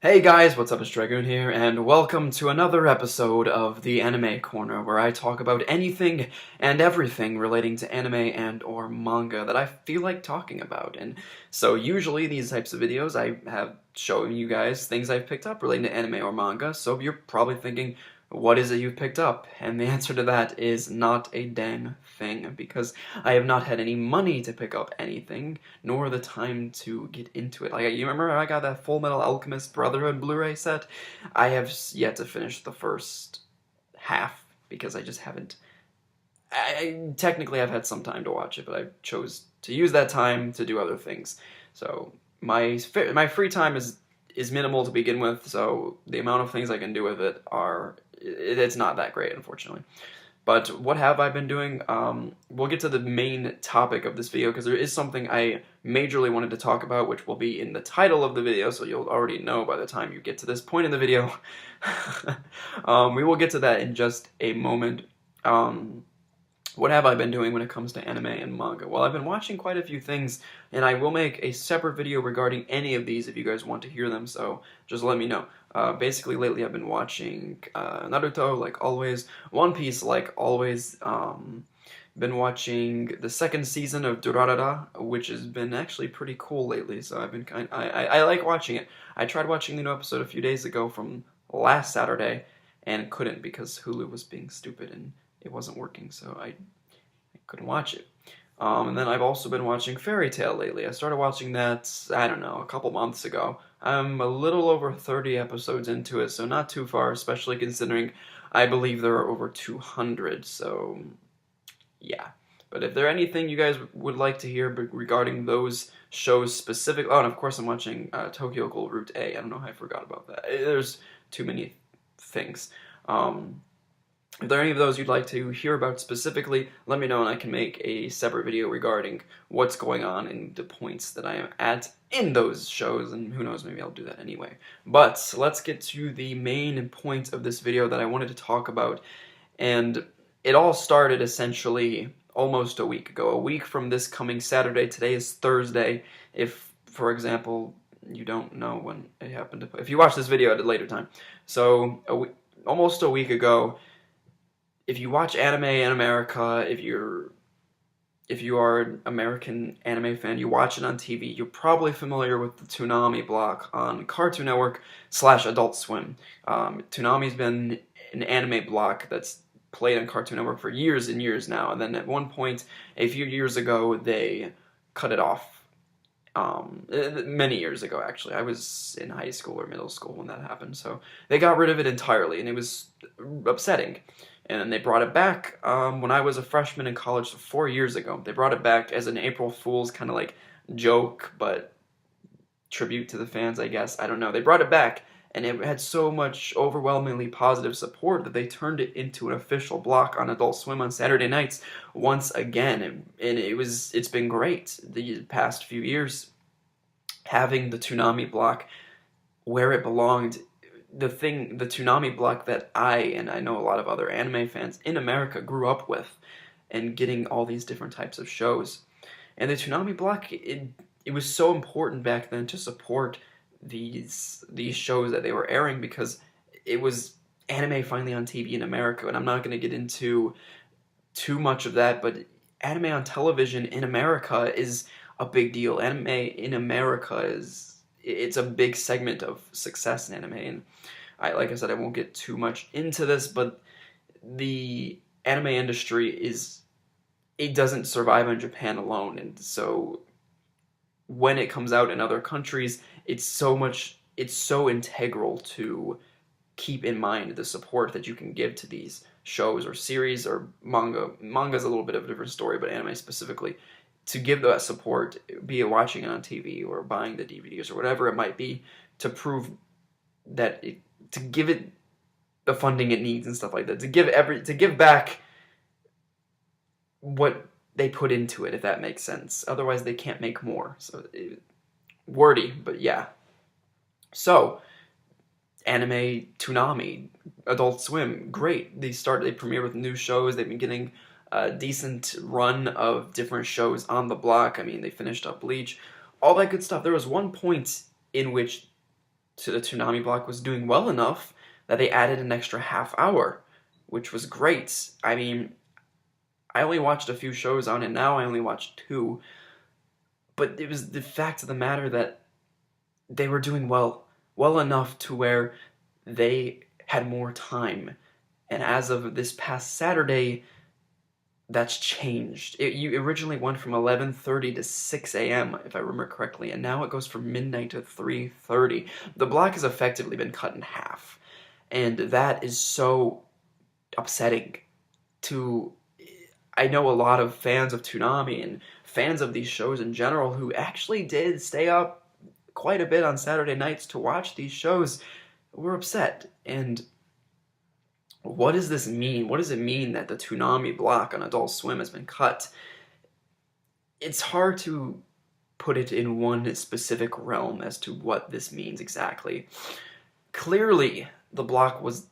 Hey guys, what's up? It's Dragoon here, and welcome to another episode of the Anime Corner, where I talk about anything and everything relating to anime and or manga that I feel like talking about. And so usually these types of videos I have showing you guys things I've picked up relating to anime or manga, so you're probably thinking, what is it you've picked up? And the answer to that is not a dang thing, because I have not had any money to pick up anything, nor the time to get into it. Like, you remember I got that Full Metal Alchemist Brotherhood Blu-ray set? I have yet to finish the first half, because I just haven't. Technically, I've had some time to watch it, but I chose to use that time to do other things. So my free time is minimal to begin with, so the amount of things I can do with it it's not that great, unfortunately. But what have I been doing? We'll get to the main topic of this video because there is something I majorly wanted to talk about, which will be in the title of the video, so you'll already know by the time you get to this point in the video. We will get to that in just a moment. What have I been doing when it comes to anime and manga? Well, I've been watching quite a few things, and I will make a separate video regarding any of these if you guys want to hear them, so just let me know. Basically, lately I've been watching Naruto, like always, One Piece, like always, been watching the second season of Durarara, which has been actually pretty cool lately, so I like watching it. I tried watching the new episode a few days ago from last Saturday, and couldn't because Hulu was being stupid and it wasn't working, so I couldn't watch it. And then I've also been watching Fairy Tail lately. I started watching that, I don't know, a couple months ago. I'm a little over 30 episodes into it, so not too far, especially considering I believe there are over 200, so yeah. But if there anything you guys would like to hear regarding those shows specific, oh, and of course I'm watching Tokyo Ghoul Route A. I don't know how I forgot about that. There's too many things. If there are any of those you'd like to hear about specifically, let me know and I can make a separate video regarding what's going on and the points that I am at in those shows, and who knows, maybe I'll do that anyway. But let's get to the main point of this video that I wanted to talk about, and it all started essentially almost a week ago. A week from this coming Saturday. Today is Thursday. If, for example, you don't know when it happened to... If you watch this video at a later time. So, almost a week ago, if you watch anime in America, if you are an American anime fan, you watch it on TV, you're probably familiar with the Toonami block on Cartoon Network / Adult Swim. Toonami's been an anime block that's played on Cartoon Network for years and years now, and then at one point, a few years ago, they cut it off. Many years ago, actually. I was in high school or middle school when that happened, so they got rid of it entirely, and it was upsetting. And then they brought it back when I was a freshman in college 4 years ago. They brought it back as an April Fool's kind of like joke, but tribute to the fans, I guess. I don't know. They brought it back, and it had so much overwhelmingly positive support that they turned it into an official block on Adult Swim on Saturday nights once again. And it's been great the past few years having the Toonami block where it belonged. The Toonami block that and I know a lot of other anime fans in America grew up with, and getting all these different types of shows. And the Toonami block, it was so important back then to support these shows that they were airing, because it was anime finally on TV in America. And I'm not going to get into too much of that, but anime on television in America is a big deal. Anime in America it's a big segment of success in anime, and like I said, I won't get too much into this, but the anime industry it doesn't survive in Japan alone, and so when it comes out in other countries, it's so integral to keep in mind the support that you can give to these shows or series or manga. Manga's a little bit of a different story, but anime specifically, to give that support, be it watching it on TV or buying the DVDs or whatever it might be, to prove that to give it the funding it needs and stuff like that, to give back what they put into it, if that makes sense. Otherwise, they can't make more. So wordy, but yeah. So anime, Toonami, Adult Swim, great. They premiere with new shows. They've been getting a decent run of different shows on the block. I mean, they finished up Bleach, all that good stuff. There was one point in which to the Toonami block was doing well enough that they added an extra half hour, which was great. I mean, I only watched a few shows on it now. I only watched two, but it was the fact of the matter that they were doing well enough to where they had more time. And as of this past Saturday, that's changed. You originally went from 11:30 to 6 a.m., if I remember correctly, and now it goes from midnight to 3:30. The block has effectively been cut in half, and that is so upsetting to... I know a lot of fans of Toonami and fans of these shows in general who actually did stay up quite a bit on Saturday nights to watch these shows were upset. And what does this mean? What does it mean that the Toonami block on Adult Swim has been cut? It's hard to put it in one specific realm as to what this means exactly. Clearly, the block was,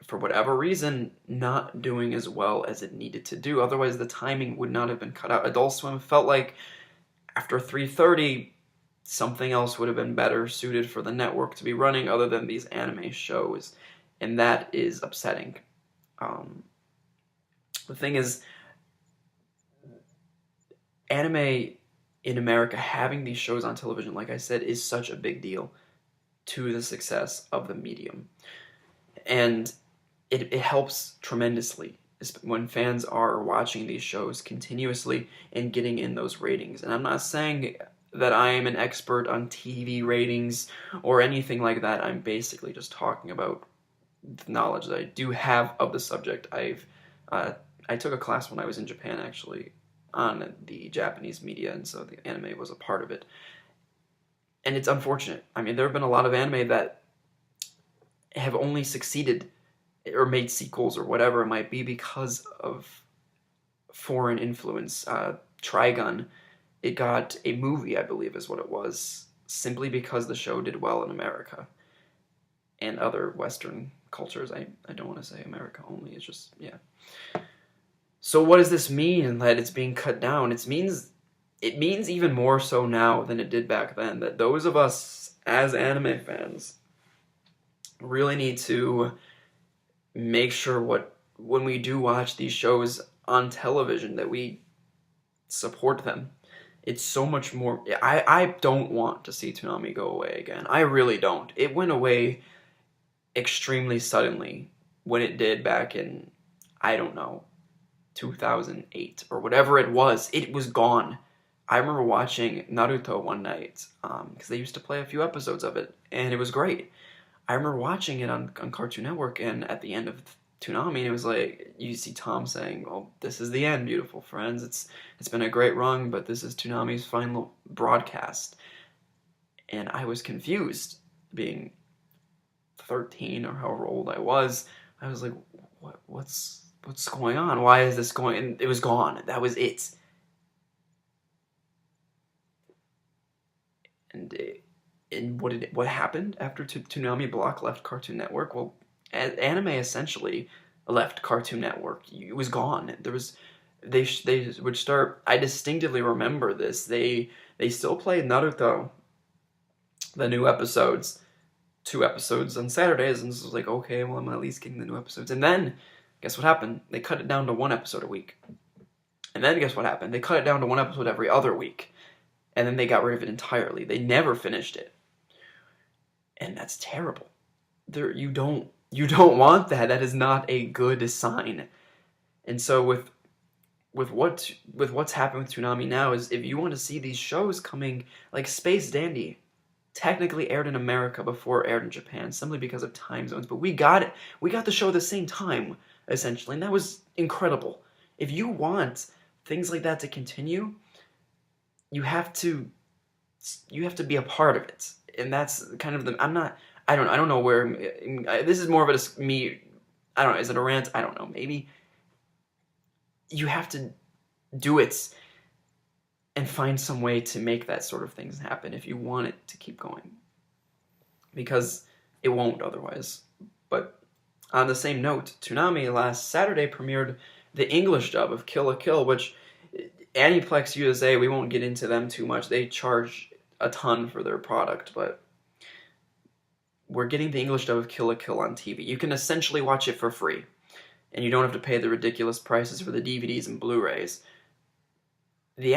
for whatever reason, not doing as well as it needed to do. Otherwise, the timing would not have been cut out. Adult Swim felt like after 3:30, something else would have been better suited for the network to be running other than these anime shows. And that is upsetting. The thing is, anime in America, having these shows on television, like I said, is such a big deal to the success of the medium. And it helps tremendously when fans are watching these shows continuously and getting in those ratings. And I'm not saying that I am an expert on TV ratings or anything like that. I'm basically just talking about the knowledge that I do have of the subject. I took a class when I was in Japan, actually, on the Japanese media, and so the anime was a part of it. And it's unfortunate. I mean, there have been a lot of anime that have only succeeded or made sequels or whatever it might be because of foreign influence. Trigun, it got a movie, I believe is what it was, simply because the show did well in America and other Western cultures. I don't want to say America only, it's just, yeah. So what does this mean that it's being cut down? It means even more so now than it did back then, that those of us as anime fans really need to make sure when we do watch these shows on television that we support them. It's so much more... I don't want to see Toonami go away again. I really don't. It went away extremely suddenly when it did back in, I don't know, 2008 or whatever it was. It was gone. I remember watching Naruto one night because they used to play a few episodes of it, and it was great. I remember watching it on Cartoon Network, and at the end of Toonami, it was like, you see Tom saying, well, this is the end, beautiful friends. It's been a great run, but this is Toonami's final broadcast. And I was confused, being 13 or however old I was. I was like, what's going on? Why is this going? And it was gone. That was it. And what happened after Toonami block left Cartoon Network? Well, anime essentially left Cartoon Network. It was gone. They would start... I distinctively remember this. They still played Naruto, the new episodes, 2 episodes on Saturdays, and this was like, okay, well, I'm at least getting the new episodes. And then, guess what happened? They cut it down to 1 episode a week. And then guess what happened? They cut it down to 1 episode every other week. And then they got rid of it entirely. They never finished it. And that's terrible. You don't want that. That is not a good sign. And so with what's happening with Toonami now is, if you want to see these shows coming, like Space Dandy, technically aired in America before it aired in Japan, simply because of time zones. But we got the show at the same time, essentially, and that was incredible. If you want things like that to continue, you have to be a part of it. And that's kind of the... I don't know where... this is more of a... me... I don't know, is it a rant? I don't know, maybe. You have to do it and find some way to make that sort of things happen if you want it to keep going. Because it won't otherwise. But on the same note, Toonami last Saturday premiered the English dub of Kill la Kill, which Aniplex USA, we won't get into them too much. They charge a ton for their product, but we're getting the English dub of Kill la Kill on TV. You can essentially watch it for free, and you don't have to pay the ridiculous prices for the DVDs and Blu-rays. The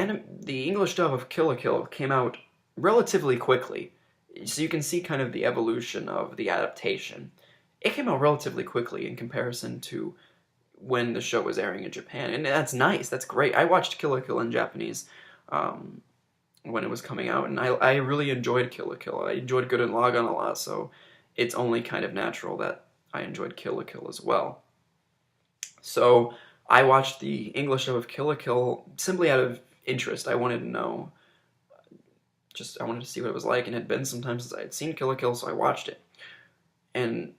English dub of Kill la Kill came out relatively quickly, so you can see kind of the evolution of the adaptation. It came out relatively quickly in comparison to when the show was airing in Japan, and that's nice. That's great. I watched Kill la Kill in Japanese when it was coming out, and I really enjoyed Kill la Kill. I enjoyed Gurren Lagann a lot, so it's only kind of natural that I enjoyed Kill la Kill as well. So I watched the English dub of Kill la Kill simply out of interest. I wanted to know, I wanted to see what it was like, and it had been some time since I had seen Kill la Kill, so I watched it. And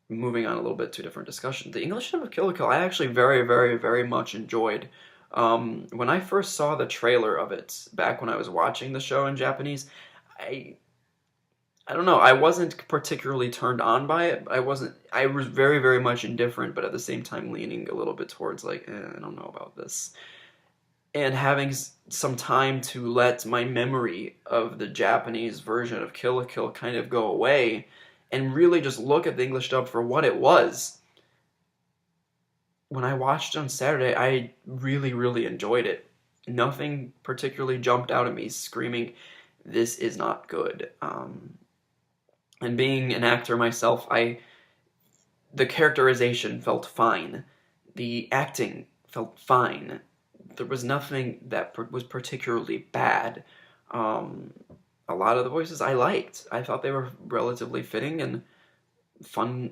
moving on a little bit to a different discussion, the English dub of Kill la Kill I actually very, very, very much enjoyed. When I first saw the trailer of it, back when I was watching the show in Japanese, I don't know, I wasn't particularly turned on by it. I was very, very much indifferent, but at the same time leaning a little bit towards like, I don't know about this. And having some time to let my memory of the Japanese version of Kill la Kill kind of go away, and really just look at the English dub for what it was. When I watched it on Saturday, I really, really enjoyed it. Nothing particularly jumped out at me screaming, this is not good. And being an actor myself, the characterization felt fine. The acting felt fine. There was nothing that was particularly bad. A lot of the voices I liked. I thought they were relatively fitting and fun.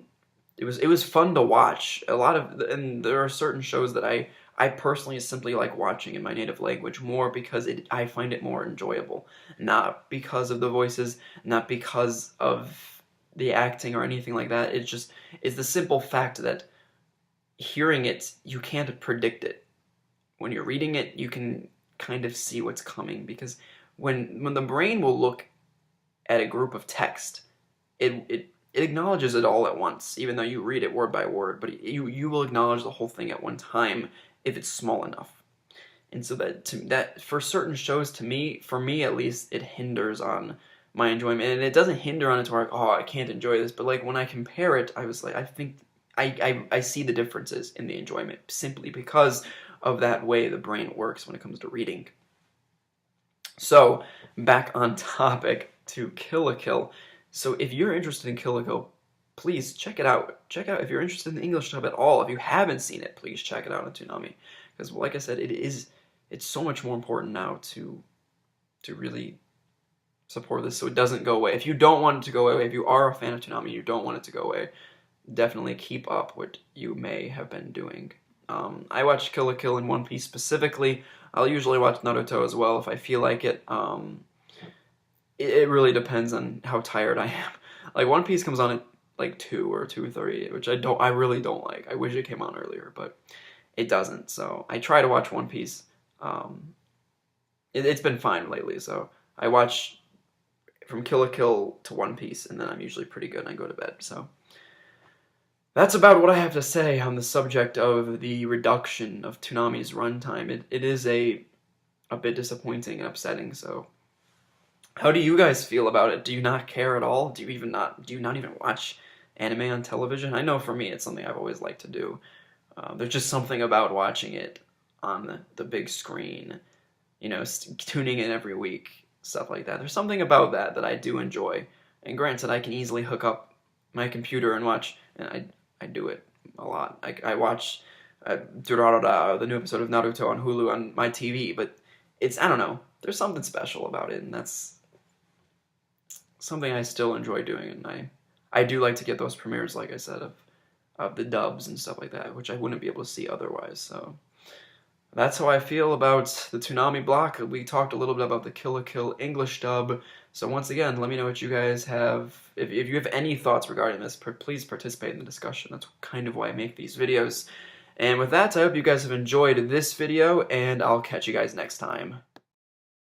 It was fun to watch. And there are certain shows that I personally simply like watching in my native language more because I find it more enjoyable. Not because of the voices, not because of the acting or anything like that. It's the simple fact that hearing it, you can't predict it. When you're reading it, you can kind of see what's coming, because when the brain will look at a group of text, it acknowledges it all at once, even though you read it word by word, but you will acknowledge the whole thing at one time if it's small enough. And so that for certain shows, for me at least, it hinders on my enjoyment. And it doesn't hinder on it to where, oh, I can't enjoy this, but like when I compare it, I was like, I think I see the differences in the enjoyment simply because of that way the brain works when it comes to reading. So, back on topic to Kill la Kill. So if you're interested in Kill la Kill, please check it out. Check out if you're interested in the English dub at all. If you haven't seen it, please check it out on Toonami. Because like I said, it's so much more important now to really support this so it doesn't go away. If you don't want it to go away, if you are a fan of Toonami and you don't want it to go away, definitely keep up what you may have been doing. I watched Kill la Kill in One Piece specifically. I'll usually watch Naruto as well if I feel like it. It really depends on how tired I am. Like One Piece comes on at like 2 or 2:30, which I really don't like. I wish it came on earlier, but it doesn't. So I try to watch One Piece. It's been fine lately, so I watch from Kill la Kill to One Piece, and then I'm usually pretty good and I go to bed. So that's about what I have to say on the subject of the reduction of Toonami's runtime. It is a bit disappointing and upsetting, so how do you guys feel about it? Do you not care at all? Do you not even watch anime on television? I know for me it's something I've always liked to do. There's just something about watching it on the big screen, tuning in every week, stuff like that. There's something about that I do enjoy. And granted, I can easily hook up my computer and watch, and I do it a lot. I watch Durarara, the new episode of Naruto on Hulu on my TV, but I don't know, there's something special about it, and that's something I still enjoy doing, and I do like to get those premieres, like I said, of the dubs and stuff like that, which I wouldn't be able to see otherwise. So that's how I feel about the Toonami block. We talked a little bit about the Kill la Kill English dub. So once again, let me know what you guys have. If you have any thoughts regarding this, please participate in the discussion. That's kind of why I make these videos. And with that, I hope you guys have enjoyed this video, and I'll catch you guys next time.